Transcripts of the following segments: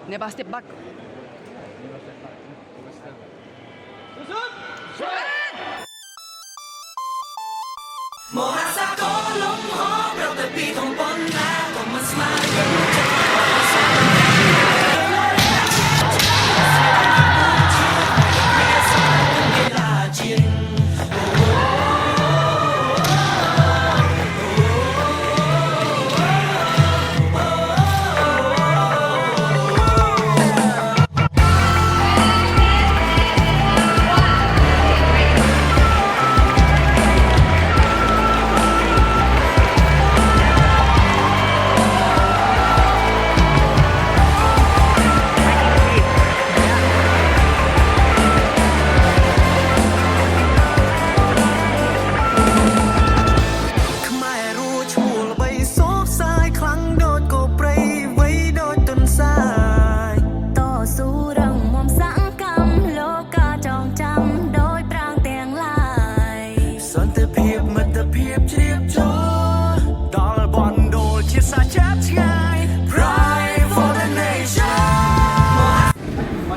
Never step back. โมหะสะกอลงหอมเราแต่ปีทองปนหน้าก็มาสมาร์ท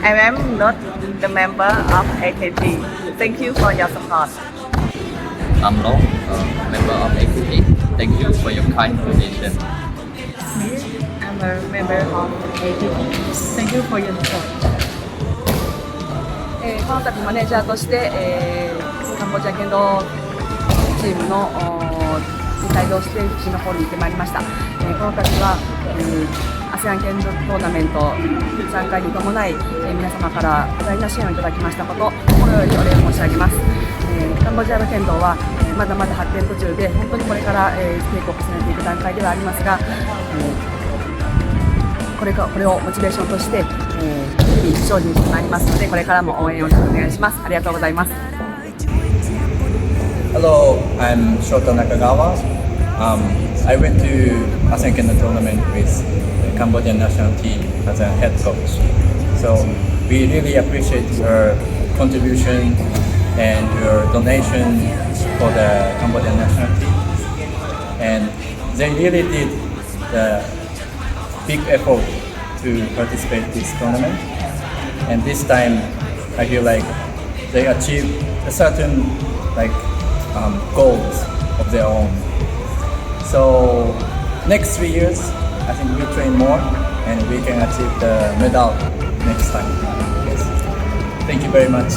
I am not the member of AKT. Thank you for your support. I'm Long, member of AKT. Thank you for your kind donation. I'm a member of AKT. Thank you for your support. この度マネージャーとして、カンボジア剣道チームのに帯同してシンガポールに行ってまいりました。この度は、ASEAN 剣道トーナメント参加に伴い、皆様から多大な支援をいただきましたこと、心よりお礼を申し上げます。カンボジアの剣道は、まだまだ発展途中で、本当にこれから、稽古を重ねていく段階ではありますが、これをモチベーションとして、日々精進してまいりますので、これからも応援をよろしくお願いします。ありがとうございます。Hello, I'm Shota Nakagawa. I went to ASEAN Kendo tournament with the Cambodian national team as a head coach. So we really appreciate your contribution and your donation for the Cambodian national team. And they really did the big effort to participate in this tournament. And this time, I feel like they achieved a certain goals of their own. So next 3 years, I think we'll train more and we can achieve the medal next time. Yes. Thank you very much.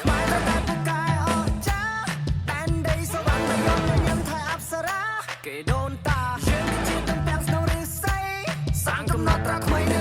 Hãy subscribe cho kênh Ghiền Mì Gõ để không bỏ lỡ